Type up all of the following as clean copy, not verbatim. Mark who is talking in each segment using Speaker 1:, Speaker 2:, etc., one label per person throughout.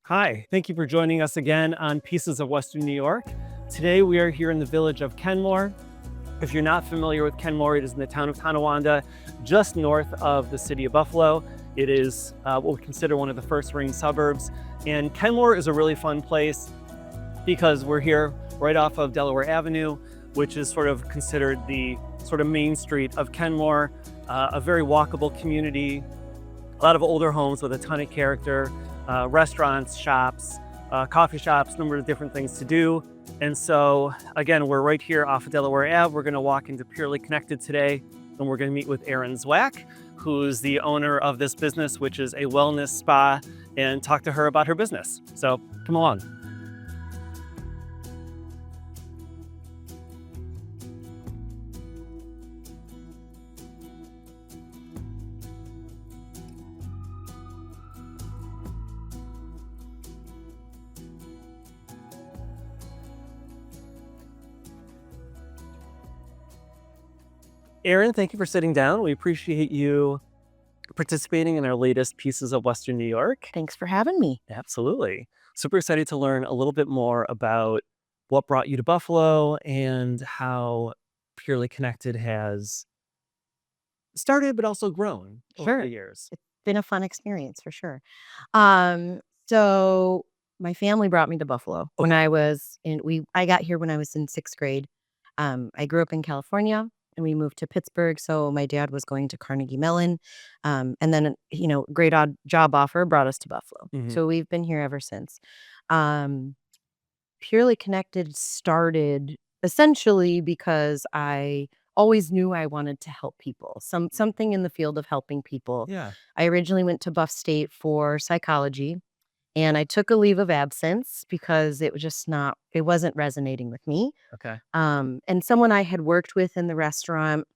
Speaker 1: Hi, thank you for joining us again on Pieces of Western New York. Today we are here in the village of Kenmore. If you're not familiar with Kenmore, it is in the town of Tonawanda, just north of the city of Buffalo. It is what we consider one of the first ring suburbs. And Kenmore is a really fun place because we're here right off of Delaware Avenue, which is sort of considered the sort of main street of Kenmore, a very walkable community, a lot of older homes with a ton of character, restaurants, shops, coffee shops, number of different things to do. And so again, we're right here off of Delaware Ave. We're gonna walk into Purely Connected today, and we're gonna meet with Erin Zwack, who's the owner of this business, which is a wellness spa, and talk to her about her business. So come along. Erin, thank you for sitting down. We appreciate you participating in our latest Pieces of Western New York.
Speaker 2: Thanks for having me.
Speaker 1: Absolutely. Super excited to learn a little bit more about what brought you to Buffalo and how Purely Connected has started, but also grown over
Speaker 2: Sure.
Speaker 1: the years.
Speaker 2: It's been a fun experience for sure. So my family brought me to Buffalo when I was I got here when I was in 6th grade. I grew up in California and we moved to Pittsburgh. So my dad was going to Carnegie Mellon. And then, great odd job offer brought us to Buffalo.
Speaker 1: Mhm.
Speaker 2: So we've been here ever since. Um, Purely Connected started essentially because I always knew I wanted to help people. Something in the field of helping people.
Speaker 1: Yeah.
Speaker 2: I originally went to Buff State for psychology, and I took a leave of absence because it wasn't resonating with me.
Speaker 1: Okay.
Speaker 2: And someone I had worked with in the restaurant,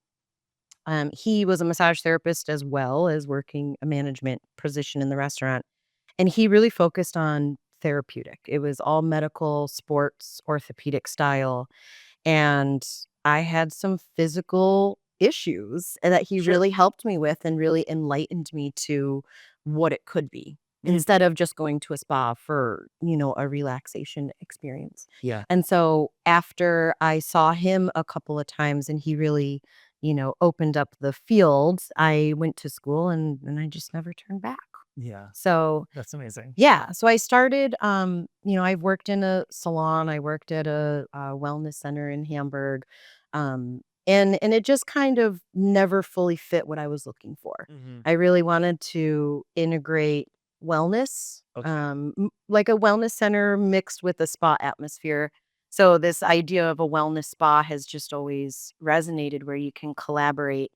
Speaker 2: he was a massage therapist as well as working a management position in the restaurant. And he really focused on therapeutic. It was all medical, sports, orthopedic style. And I had some physical issues that he
Speaker 1: Sure.
Speaker 2: really helped me with and really enlightened me to what it could be
Speaker 1: Mhm.
Speaker 2: instead of just going to a spa for, a relaxation experience.
Speaker 1: Yeah.
Speaker 2: And so after I saw him a couple of times and he really, opened up the field, I went to school and I just never turned back.
Speaker 1: Yeah.
Speaker 2: So
Speaker 1: That's amazing.
Speaker 2: yeah, so I started, I've worked in a salon, I worked at a wellness center in Hamburg, and it just kind of never fully fit what I was looking for.
Speaker 1: Mhm.
Speaker 2: I really wanted to integrate wellness,
Speaker 1: Okay.
Speaker 2: like a wellness center mixed with a spa atmosphere. So this idea of a wellness spa has just always resonated where you can collaborate,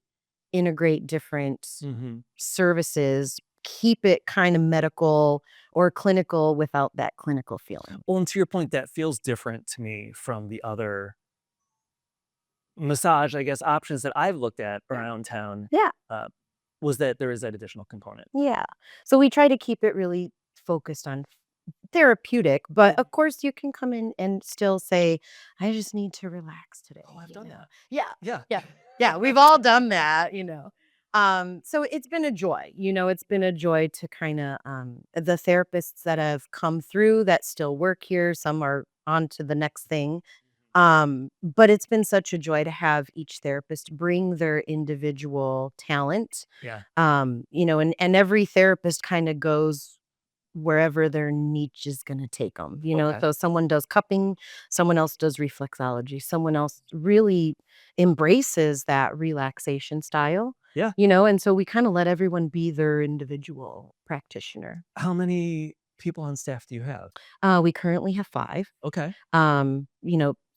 Speaker 2: integrate different
Speaker 1: Mhm.
Speaker 2: services, keep it kind of medical or clinical without that clinical feeling.
Speaker 1: Well, and to your point, that feels different to me from the other massage, I guess, options that I've looked at around town,
Speaker 2: Yeah,
Speaker 1: uh, was that there is that additional component.
Speaker 2: yeah. So we try to keep it really focused on therapeutic, but
Speaker 1: Yeah.
Speaker 2: of course you can come in and still say, I just need to relax today.
Speaker 1: Oh, I've done that.
Speaker 2: Yeah,
Speaker 1: Yeah.
Speaker 2: yeah, yeah. We've all done that. So it's been a joy, it's been a joy to kind of the therapists that have come through that still work here, some are on to the next thing. But it's been such a joy to have each therapist bring their individual talent.
Speaker 1: Yeah.
Speaker 2: And every therapist kind of goes wherever their niche is going to take them.
Speaker 1: Okay.
Speaker 2: So someone does cupping, someone else does reflexology, someone else really embraces that relaxation style.
Speaker 1: Yeah.
Speaker 2: And so we kind of let everyone be their individual practitioner.
Speaker 1: How many people on staff do you have?
Speaker 2: We currently have 5.
Speaker 1: Okay.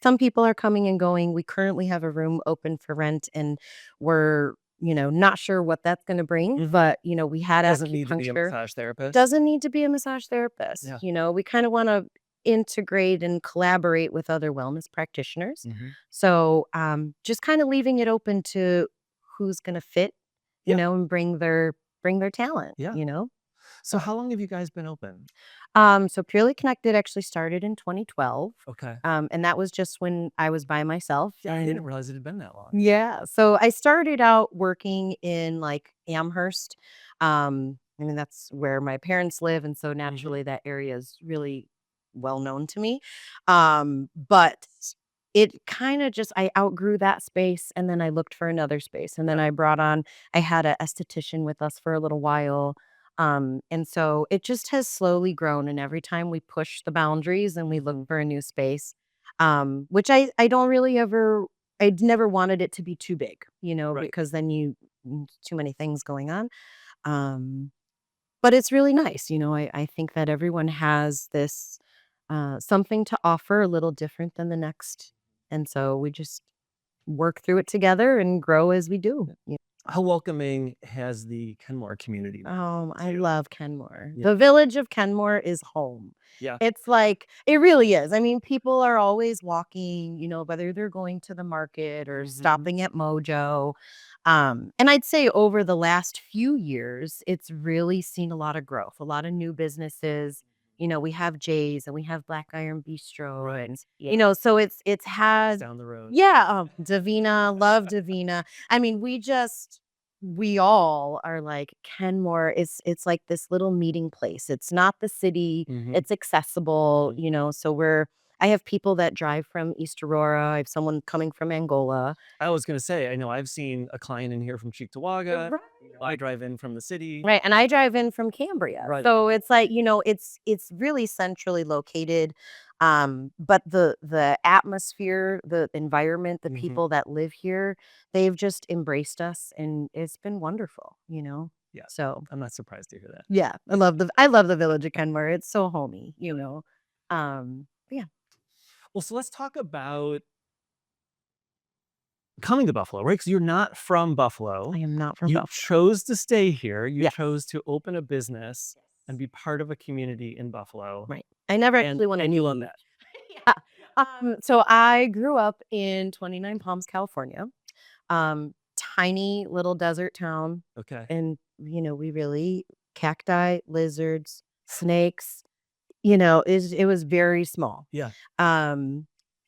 Speaker 2: Some people are coming and going. We currently have a room open for rent and we're, not sure what that's going to bring,
Speaker 1: Mhm.
Speaker 2: but we had
Speaker 1: Doesn't need to be a
Speaker 2: acupuncture.
Speaker 1: massage therapist.
Speaker 2: Doesn't need to be a massage therapist.
Speaker 1: Yeah.
Speaker 2: We kind of want to integrate and collaborate with other wellness practitioners.
Speaker 1: Mhm.
Speaker 2: So, just kind of leaving it open to who's going to fit,
Speaker 1: Yeah.
Speaker 2: and bring their talent,
Speaker 1: Yeah. So how long have you guys been open?
Speaker 2: So Purely Connected actually started in 2012.
Speaker 1: Okay.
Speaker 2: And that was just when I was by myself.
Speaker 1: Yeah, I didn't realize it had been that long.
Speaker 2: Yeah. So I started out working in like Amherst. I mean, that's where my parents live, and so naturally that area is really well known to me. But it kind of just I outgrew that space and then I looked for another space and then I had a esthetician with us for a little while. And so it just has slowly grown and every time we push the boundaries and we look for a new space, which I don't really ever I'd never wanted it to be too big,
Speaker 1: Right.
Speaker 2: because then too many things going on. Um, but it's really nice, I think that everyone has this, something to offer a little different than the next, and so we just work through it together and grow as we do.
Speaker 1: How welcoming has the Kenmore community been
Speaker 2: Oh, I
Speaker 1: to you?
Speaker 2: love Kenmore.
Speaker 1: Yeah.
Speaker 2: The village of Kenmore is home.
Speaker 1: Yeah.
Speaker 2: It's like it really is. I mean, people are always walking, whether they're going to the market or stopping at Mojo. And I'd say over the last few years, it's really seen a lot of growth, a lot of new businesses. We have Jay's and we have Black Iron Bistro,
Speaker 1: Right.
Speaker 2: and
Speaker 1: Yeah.
Speaker 2: so it's had
Speaker 1: Down the road.
Speaker 2: yeah, Davina, love Davina. I mean, we all are like Kenmore. It's like this little meeting place. It's not the city. It's accessible, so I have people that drive from East Aurora. I have someone coming from Angola.
Speaker 1: I was gonna say, I know I've seen a client in here from Cheektowaga.
Speaker 2: Right.
Speaker 1: I drive in from the city.
Speaker 2: Right, and I drive in from Cambria.
Speaker 1: Right.
Speaker 2: So it's like, it's really centrally located. But the atmosphere, the environment, the people that live here, they've just embraced us and it's been wonderful.
Speaker 1: Yeah.
Speaker 2: So
Speaker 1: I'm not surprised to hear that.
Speaker 2: yeah, I love the village of Kenmore. It's so homey. Yeah.
Speaker 1: Well, so let's talk about coming to Buffalo, right? Because you're not from Buffalo.
Speaker 2: I am not from
Speaker 1: You
Speaker 2: Buffalo.
Speaker 1: chose to stay here. You
Speaker 2: Yeah.
Speaker 1: chose to open a business and be part of a community in Buffalo.
Speaker 2: Right. I never
Speaker 1: And
Speaker 2: actually wanted
Speaker 1: and you
Speaker 2: to
Speaker 1: love
Speaker 2: leave.
Speaker 1: that.
Speaker 2: Yeah. So I grew up in 29 Palms, California. Tiny little desert town.
Speaker 1: Okay.
Speaker 2: And, we really cacti, lizards, snakes, it was very small.
Speaker 1: Yeah.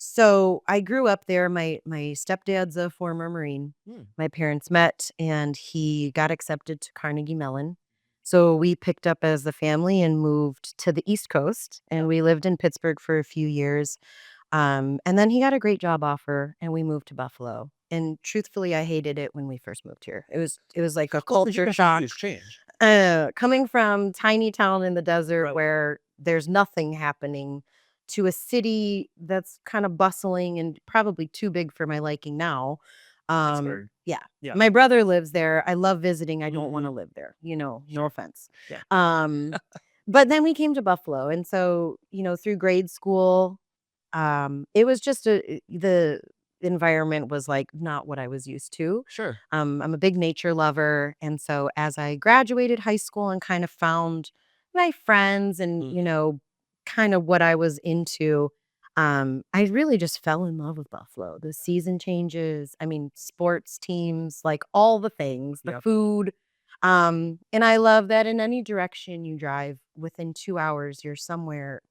Speaker 2: So I grew up there. My stepdad's a former Marine. My parents met and he got accepted to Carnegie Mellon. So we picked up as the family and moved to the East Coast and we lived in Pittsburgh for a few years. And then he got a great job offer and we moved to Buffalo. And truthfully, I hated it when we first moved here. It was like a culture shock.
Speaker 1: Huge change.
Speaker 2: Coming from tiny town in the desert
Speaker 1: Right.
Speaker 2: where there's nothing happening to a city that's kind of bustling and probably too big for my liking now.
Speaker 1: Pittsburgh.
Speaker 2: Yeah.
Speaker 1: Yeah.
Speaker 2: My brother lives there. I love visiting. I don't want to live there, no offense.
Speaker 1: Yeah.
Speaker 2: But then we came to Buffalo. And so, through grade school, it was just the environment was like not what I was used to.
Speaker 1: Sure.
Speaker 2: I'm a big nature lover. And so as I graduated high school and kind of found my friends and, kind of what I was into, I really just fell in love with Buffalo. The season changes, I mean, sports teams, like all the things, the
Speaker 1: Yep.
Speaker 2: food. And I love that in any direction you drive, within 2 hours, you're somewhere,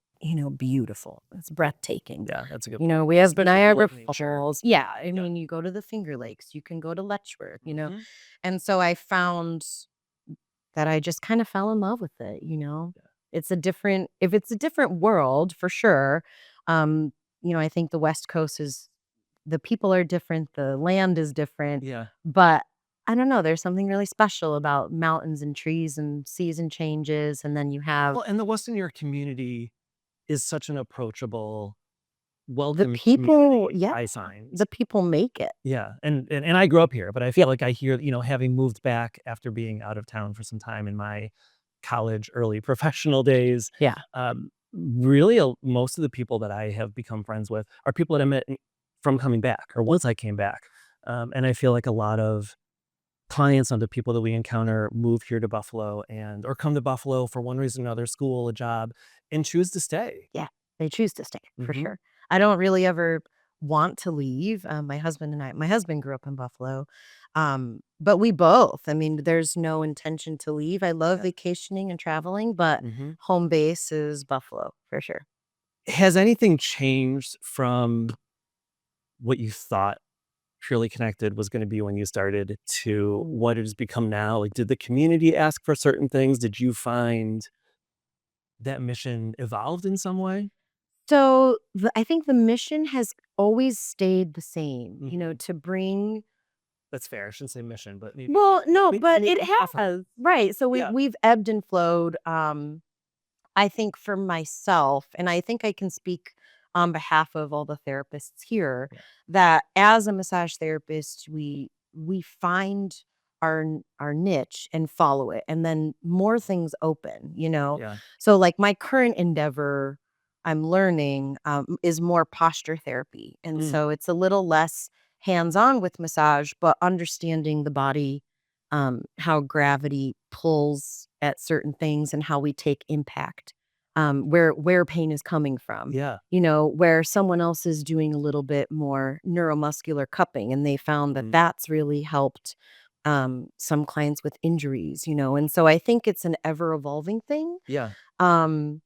Speaker 2: beautiful. It's breathtaking.
Speaker 1: Yeah, that's a good
Speaker 2: We have
Speaker 1: Especially
Speaker 2: Niagara
Speaker 1: like nature.
Speaker 2: Falls. Yeah, I
Speaker 1: Yeah.
Speaker 2: mean, you go to the Finger Lakes, you can go to Letchworth. And so I found that I just kind of fell in love with it. It's if it's a different world for sure. I think the West Coast the people are different, the land is different,
Speaker 1: Yeah.
Speaker 2: but I don't know, there's something really special about mountains and trees and season changes, and then you have
Speaker 1: Well, and the Western New York community is such an approachable,
Speaker 2: the
Speaker 1: welcome
Speaker 2: people,
Speaker 1: community by signs.
Speaker 2: the people make it.
Speaker 1: Yeah, and I grew up here, but I feel like I hear, having moved back after being out of town for some time in my college, early professional days,
Speaker 2: Yeah.
Speaker 1: really most of the people that I have become friends with are people that I met from coming back or once I came back. And I feel like a lot of clients and the people that we encounter move here to Buffalo or come to Buffalo for one reason or another, school, a job, and choose to stay.
Speaker 2: Yeah, they choose to stay for
Speaker 1: Mhm.
Speaker 2: sure. I don't really ever want to leave. My husband grew up in Buffalo. But we both, I mean, there's no intention to leave. I love
Speaker 1: Yeah.
Speaker 2: vacationing and traveling, but home base is Buffalo for sure.
Speaker 1: Has anything changed from what you thought purely connected was going to be when you started to what it has become now? Like, did the community ask for certain things? Did you find that mission evolved in some way?
Speaker 2: So, I think the mission has always stayed the same,
Speaker 1: Mhm.
Speaker 2: to bring.
Speaker 1: That's fair. I shouldn't say mission, but
Speaker 2: Well, no, but it
Speaker 1: maybe effort.
Speaker 2: has. Right, so
Speaker 1: Yeah.
Speaker 2: we've ebbed and flowed, I think for myself, and I think I can speak on behalf of all the therapists here,
Speaker 1: Yeah.
Speaker 2: that as a massage therapist, we find our niche and follow it, and then more things open.
Speaker 1: Yeah.
Speaker 2: So, like my current endeavor, I'm learning is more posture therapy, and
Speaker 1: Mm.
Speaker 2: so it's a little less hands-on with massage, but understanding the body, how gravity pulls at certain things and how we take impact, where pain is coming from.
Speaker 1: Yeah.
Speaker 2: Where someone else is doing a little bit more neuromuscular cupping, and they found that
Speaker 1: Mhm.
Speaker 2: that's really helped some clients with injuries. And so I think it's an ever evolving thing.
Speaker 1: Yeah.
Speaker 2: Um,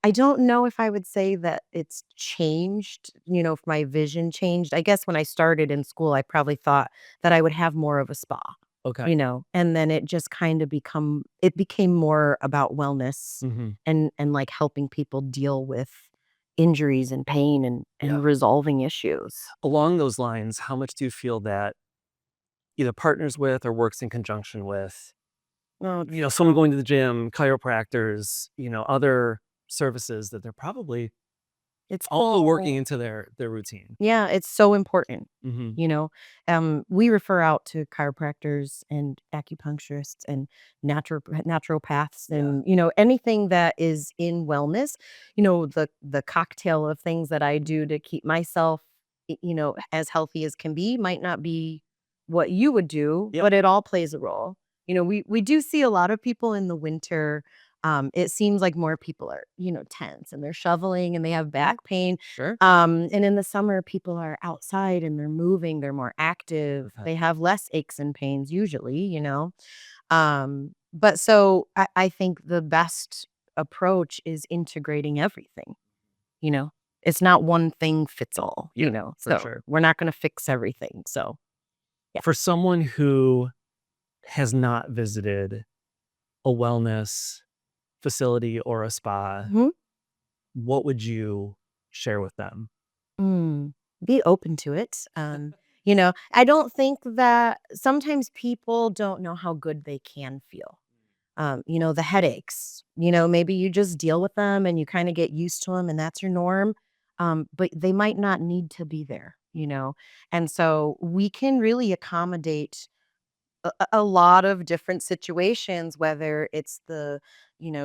Speaker 2: I don't know if I would say that it's changed, if my vision changed. I guess when I started in school, I probably thought that I would have more of a spa,
Speaker 1: Okay.
Speaker 2: and then it just kind of became more about wellness
Speaker 1: Mhm.
Speaker 2: and like helping people deal with injuries and pain and
Speaker 1: Yeah.
Speaker 2: resolving issues.
Speaker 1: Along those lines, how much do you feel that either partners with or works in conjunction with,
Speaker 2: Well,
Speaker 1: someone going to the gym, chiropractors, other services that they're probably
Speaker 2: it's
Speaker 1: also working into their routine?
Speaker 2: Yeah, it's so important.
Speaker 1: Mhm.
Speaker 2: You know, we refer out to chiropractors and acupuncturists and naturopaths
Speaker 1: Yeah.
Speaker 2: and anything that is in wellness. The cocktail of things that I do to keep myself, as healthy as can be might not be what you would do,
Speaker 1: Yep.
Speaker 2: but it all plays a role. We do see a lot of people in the winter. It seems like more people are, tense and they're shoveling and they have
Speaker 1: Yeah.
Speaker 2: back pain.
Speaker 1: Sure.
Speaker 2: And in the summer, people are outside and they're moving, they're more active,
Speaker 1: Okay.
Speaker 2: they have less aches and pains usually. But so I think the best approach is integrating everything, you know. It's not one thing fits all,
Speaker 1: Yeah, for
Speaker 2: so
Speaker 1: sure.
Speaker 2: we're not gonna fix everything. So yeah.
Speaker 1: For someone who has not visited a wellness facility or a spa,
Speaker 2: Mhm.
Speaker 1: what would you share with them?
Speaker 2: Mm, be open to it. I don't think that sometimes people don't know how good they can feel. The headaches, maybe you just deal with them and you kind of get used to them and that's your norm. But they might not need to be there. And so we can really accommodate a lot of different situations, whether it's the,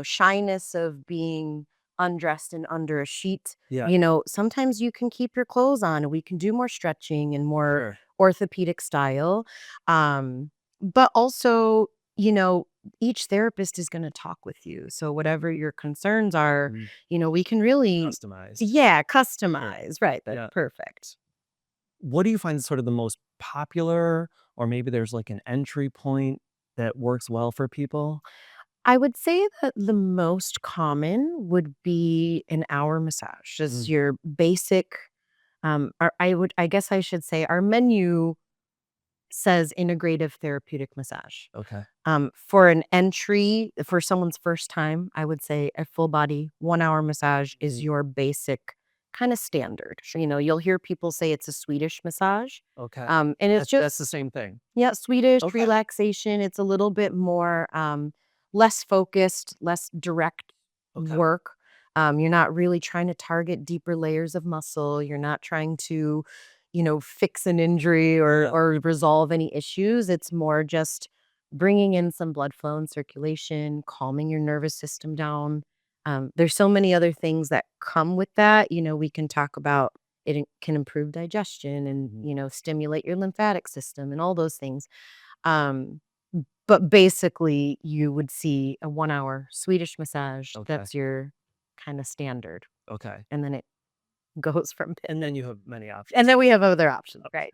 Speaker 2: shyness of being undressed and under a sheet.
Speaker 1: Yeah.
Speaker 2: Sometimes you can keep your clothes on and we can do more stretching and more
Speaker 1: Sure.
Speaker 2: orthopedic style. But also, you know, each therapist is going to talk with you. So whatever your concerns are,
Speaker 1: Mhm.
Speaker 2: we can really,
Speaker 1: Customized.
Speaker 2: yeah,
Speaker 1: Sure.
Speaker 2: customize. Right. That's
Speaker 1: Yeah.
Speaker 2: perfect.
Speaker 1: What do you find is sort of the most popular, or maybe there's like an entry point that works well for people?
Speaker 2: I would say that the most common would be an hour massage, just
Speaker 1: Mm.
Speaker 2: your basic, I guess I should say our menu says integrative therapeutic massage.
Speaker 1: Okay.
Speaker 2: For an entry, for someone's first time, I would say a full body 1 hour massage is
Speaker 1: Mhm.
Speaker 2: your basic kind of standard. You'll hear people say it's a Swedish massage.
Speaker 1: Okay.
Speaker 2: And it's
Speaker 1: That's the
Speaker 2: just
Speaker 1: same thing.
Speaker 2: yeah, Swedish
Speaker 1: Okay.
Speaker 2: relaxation. It's a little bit more, less focused, less direct
Speaker 1: Okay.
Speaker 2: work. You're not really trying to target deeper layers of muscle. You're not trying to, fix an injury or
Speaker 1: Yeah.
Speaker 2: or resolve any issues. It's more just bringing in some blood flow and circulation, calming your nervous system down. There's so many other things that come with that. We can talk about can improve digestion and
Speaker 1: Mhm.
Speaker 2: stimulate your lymphatic system and all those things. Um, but basically, you would see a 1 hour Swedish massage.
Speaker 1: Okay.
Speaker 2: That's your kind of standard,
Speaker 1: Okay.
Speaker 2: and then it goes from there.
Speaker 1: And then you have many
Speaker 2: And
Speaker 1: options.
Speaker 2: then we have other options, right?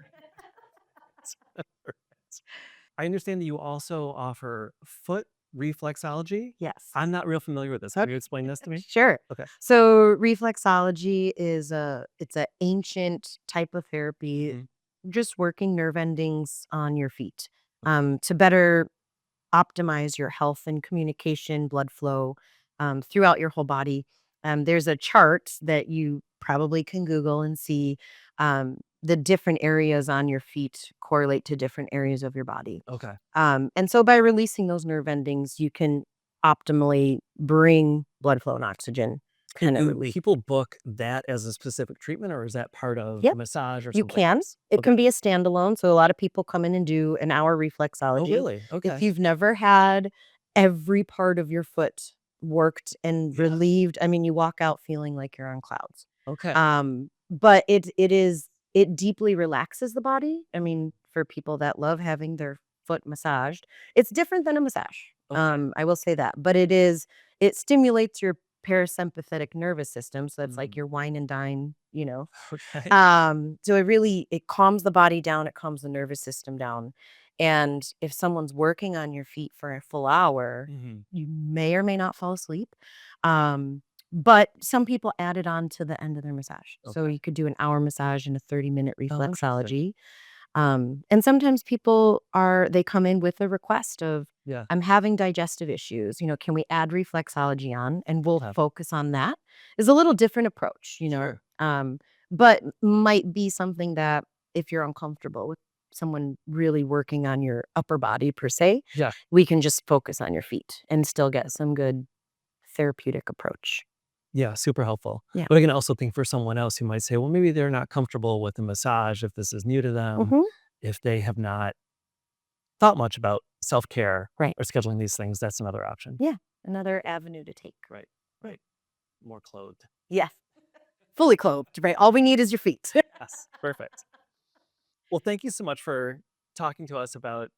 Speaker 1: I understand that you also offer foot reflexology.
Speaker 2: Yes.
Speaker 1: I'm not real familiar with this. Can you explain this to me?
Speaker 2: Sure.
Speaker 1: Okay.
Speaker 2: So reflexology is it's an ancient type of therapy.
Speaker 1: Mhm.
Speaker 2: just working nerve endings on your feet to better optimize your health and communication, blood flow throughout your whole body. There's a chart that you probably can Google and see the different areas on your feet correlate to different areas of your body.
Speaker 1: Okay.
Speaker 2: And so by releasing those nerve endings, you can optimally bring blood flow and oxygen. Kind of
Speaker 1: Do
Speaker 2: relief.
Speaker 1: people book that as a specific treatment, or is that part of
Speaker 2: Yep.
Speaker 1: massage or
Speaker 2: You
Speaker 1: something like
Speaker 2: can.
Speaker 1: this?
Speaker 2: It
Speaker 1: Okay.
Speaker 2: can be a standalone. So a lot of people come in and do an hour
Speaker 1: Oh,
Speaker 2: reflexology.
Speaker 1: really?
Speaker 2: If
Speaker 1: Okay.
Speaker 2: you've never had every part of your foot worked and
Speaker 1: Yeah.
Speaker 2: relieved, I mean, you walk out feeling like you're on clouds.
Speaker 1: Okay.
Speaker 2: But it deeply relaxes the body. I mean, for people that love having their foot massaged, it's different than a massage.
Speaker 1: Okay.
Speaker 2: I will say that. But it stimulates your parasympathetic nervous system. So that's like your wine and dine,
Speaker 1: Okay.
Speaker 2: So it calms the body down, it calms the nervous system down. And if someone's working on your feet for a full hour,
Speaker 1: Mhm.
Speaker 2: you may or may not fall asleep. But some people add it on to the end of their massage. So
Speaker 1: Okay.
Speaker 2: you could do an hour massage and a 30-minute
Speaker 1: Oh, interesting.
Speaker 2: reflexology. And sometimes they come in with a request of,
Speaker 1: Yeah.
Speaker 2: I'm having digestive issues, can we add reflexology on? And we'll
Speaker 1: Okay.
Speaker 2: focus on that. Is a little different approach.
Speaker 1: Sure.
Speaker 2: But might be something that if you're uncomfortable with someone really working on your upper body per se,
Speaker 1: Yeah.
Speaker 2: we can just focus on your feet and still get some good therapeutic approach.
Speaker 1: Yeah, super helpful.
Speaker 2: Yeah.
Speaker 1: But I can also think for someone else who might say, well, maybe they're not comfortable with the massage if this is new to them,
Speaker 2: Mhm.
Speaker 1: if they have not thought much about self-care
Speaker 2: Right.
Speaker 1: or scheduling these things, that's another option.
Speaker 2: Yeah. Another avenue to take.
Speaker 1: Right. Right. More clothed.
Speaker 2: Yes. Fully clothed, right? All we need is your feet.
Speaker 1: Yes. Perfect. Well, thank you so much for talking to us about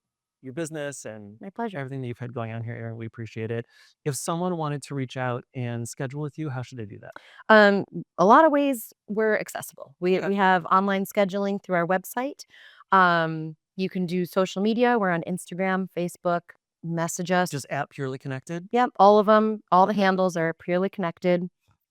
Speaker 1: your business and
Speaker 2: My pleasure.
Speaker 1: everything that you've had going on here, Erin. We appreciate it. If someone wanted to reach out and schedule with you, how should they do that?
Speaker 2: A lot of ways we're accessible. We
Speaker 1: Okay.
Speaker 2: we have online scheduling through our website. You can do social media. We're on Instagram, Facebook. Message us.
Speaker 1: Just at Purely Connected?
Speaker 2: Yep, all of them. All the handles are purely connected.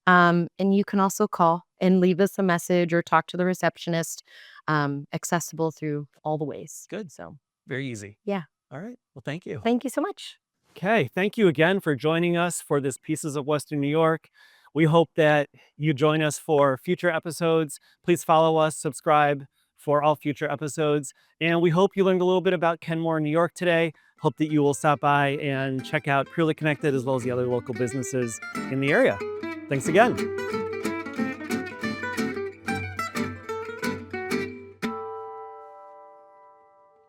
Speaker 2: And you can also call and leave us a message or talk to the receptionist. Accessible through all the ways.
Speaker 1: Good.
Speaker 2: So
Speaker 1: Very easy.
Speaker 2: yeah,
Speaker 1: All right. Well, thank you.
Speaker 2: thank you so much.
Speaker 1: Okay. Thank you again for joining us for this Pieces of Western New York. We hope that you join us for future episodes. Please follow us, subscribe for all future episodes. And we hope you learned a little bit about Kenmore, New York today. Hope that you will stop by and check out Purely Connected as well as the other local businesses in the area. Thanks again.